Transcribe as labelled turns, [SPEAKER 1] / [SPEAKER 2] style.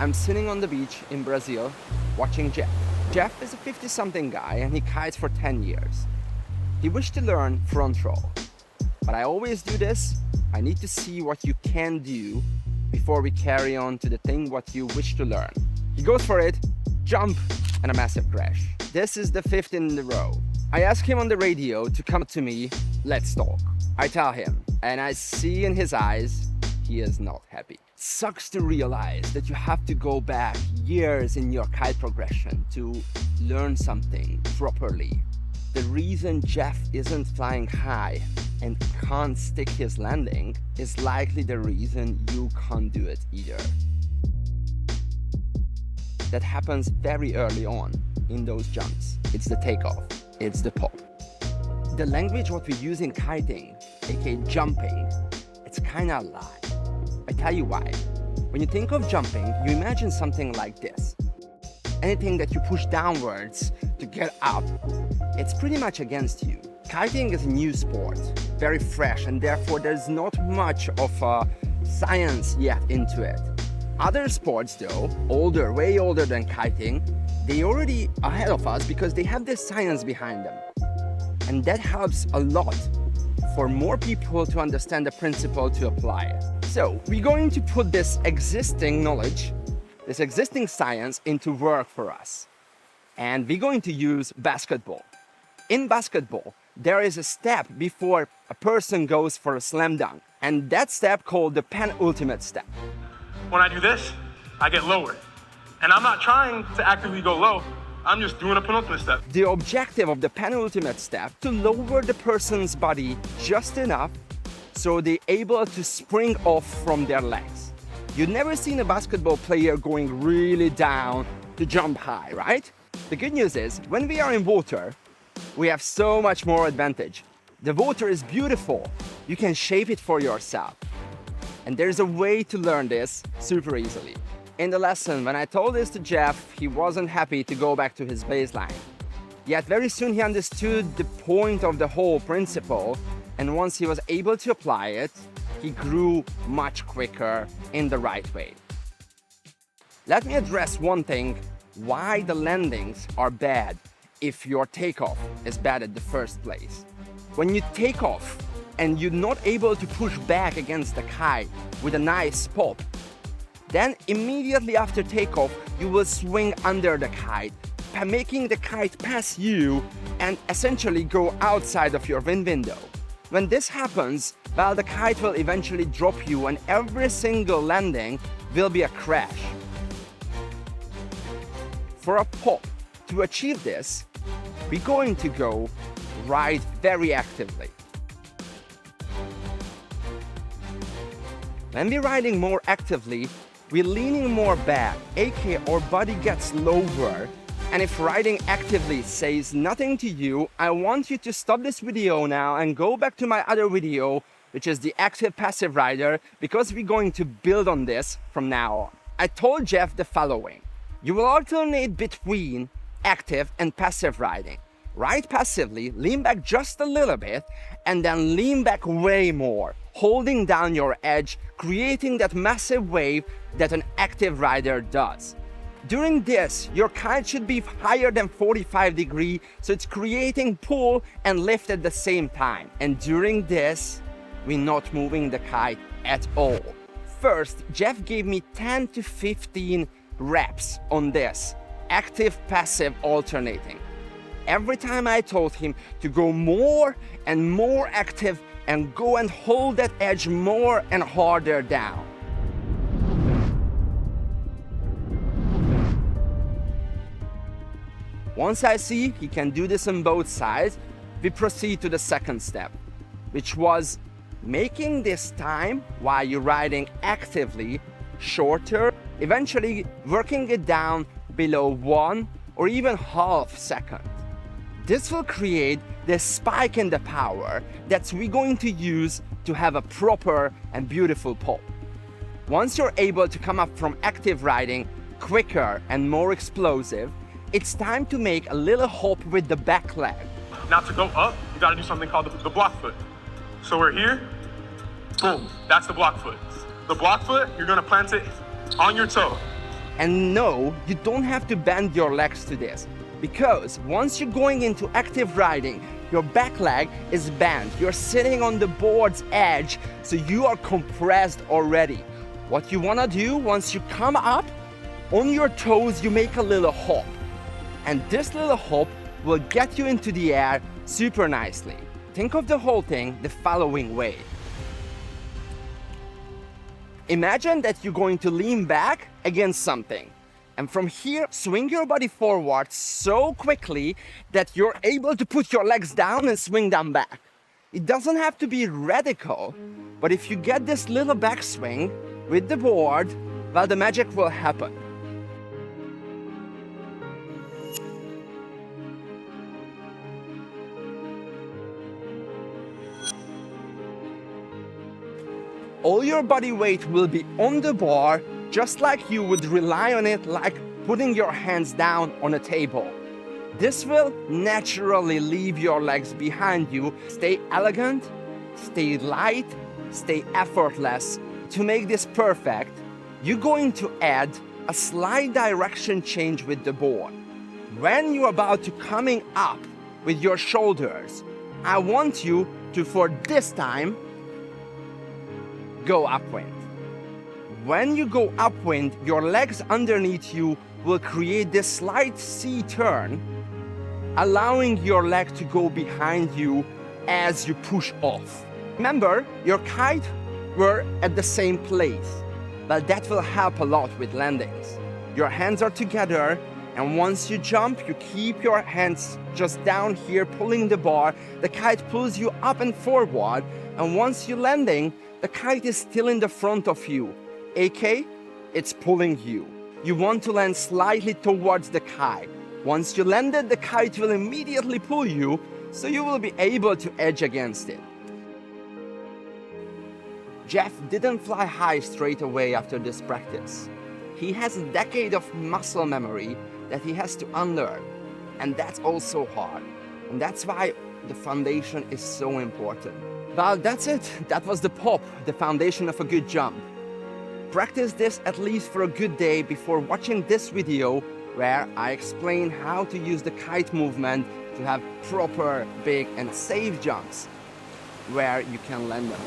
[SPEAKER 1] I'm sitting on the beach in Brazil watching Jeff. Jeff is a 50-something guy and he kites for 10 years. He wished to learn front roll. But I always do this. I need to see what you can do before we carry on to the thing what you wish to learn. He goes for it, jump, and a massive crash. This is the 5th in a row. I ask him on the radio to come to me, let's talk. I tell him, and I see in his eyes, he is not happy. Sucks to realize that you have to go back years in your kite progression to learn something properly. The reason Jeff isn't flying high and can't stick his landing is likely the reason you can't do it either. That happens very early on in those jumps. It's the takeoff, it's the pop. The language what we use in kiting, aka jumping, it's kinda a lie. I tell you why. When you think of jumping, you imagine something like this. Anything that you push downwards to get up, it's pretty much against you. Kiting is a new sport, very fresh, and therefore there's not much of a science yet into it. Other sports though, older, way older than kiting, they already ahead of us because they have this science behind them. And that helps a lot for more people to understand the principle to apply it. So we're going to put this existing knowledge, this existing science into work for us. And we're going to use basketball. In basketball, there is a step before a person goes for a slam dunk. And that step called the penultimate step.
[SPEAKER 2] When I do this, I get lower. And I'm not trying to actively go low. I'm just doing a penultimate step.
[SPEAKER 1] The objective of the penultimate step to lower the person's body just enough so they're able to spring off from their legs. You've never seen a basketball player going really down to jump high, right? The good news is, when we are in water, we have so much more advantage. The water is beautiful. You can shape it for yourself. And there's a way to learn this super easily. In the lesson, when I told this to Jeff, he wasn't happy to go back to his baseline. Yet very soon he understood the point of the whole principle, and once he was able to apply it, he grew much quicker in the right way. Let me address one thing, why the landings are bad if your takeoff is bad at the first place. When you take off and you're not able to push back against the kite with a nice pop, then immediately after takeoff, you will swing under the kite, making the kite pass you and essentially go outside of your wind window. When this happens, well, the kite will eventually drop you and every single landing will be a crash. For a pop, to achieve this, we're going to go ride very actively. When we're riding more actively, we're leaning more back, aka our body gets lower. And if riding actively says nothing to you, I want you to stop this video now and go back to my other video, which is the active passive rider, because we're going to build on this from now on. I told Jeff the following. You will alternate between active and passive riding. Ride passively, lean back just a little bit, and then lean back way more, holding down your edge, creating that massive wave that an active rider does. During this, your kite should be higher than 45 degrees, so it's creating pull and lift at the same time. And during this, we're not moving the kite at all. First, Jeff gave me 10 to 15 reps on this, active-passive alternating. Every time I told him to go more and more active and go and hold that edge more and harder down. Once I see he can do this on both sides, we proceed to the second step, which was making this time while you're riding actively shorter, eventually working it down below 1 or even half second. This will create this spike in the power that we're going to use to have a proper and beautiful pop. Once you're able to come up from active riding quicker and more explosive, it's time to make a little hop with the back leg.
[SPEAKER 2] Now to go up, you gotta do something called the block foot. So we're here, boom, that's the block foot. The block foot, you're gonna plant it on your toe.
[SPEAKER 1] And no, you don't have to bend your legs to this, because once you're going into active riding, your back leg is bent. You're sitting on the board's edge, so you are compressed already. What you wanna do, once you come up, on your toes, you make a little hop. And this little hop will get you into the air super nicely. Think of the whole thing the following way. Imagine that you're going to lean back against something. And from here, swing your body forward so quickly that you're able to put your legs down and swing them back. It doesn't have to be radical, but if you get this little backswing with the board, well, the magic will happen. All your body weight will be on the bar, just like you would rely on it, like putting your hands down on a table. This will naturally leave your legs behind you. Stay elegant, stay light, stay effortless. To make this perfect, you're going to add a slight direction change with the board. When you're about to coming up with your shoulders, I want you to, for this time, go upwind. When you go upwind, your legs underneath you will create this slight C turn, allowing your leg to go behind you as you push off. Remember, your kite were at the same place, but that will help a lot with landings. Your hands are together, and once you jump, you keep your hands just down here pulling the bar. The kite pulls you up and forward, and once you're landing, the kite is still in the front of you, aka it's pulling you. You want to land slightly towards the kite. Once you landed, the kite will immediately pull you, so you will be able to edge against it. Jeff didn't fly high straight away after this practice. He has a decade of muscle memory that he has to unlearn, and that's also hard. And that's why the foundation is so important. Well, that's it. That was the pop, the foundation of a good jump. Practice this at least for a good day before watching this video where I explain how to use the kite movement to have proper, big and safe jumps where you can land them.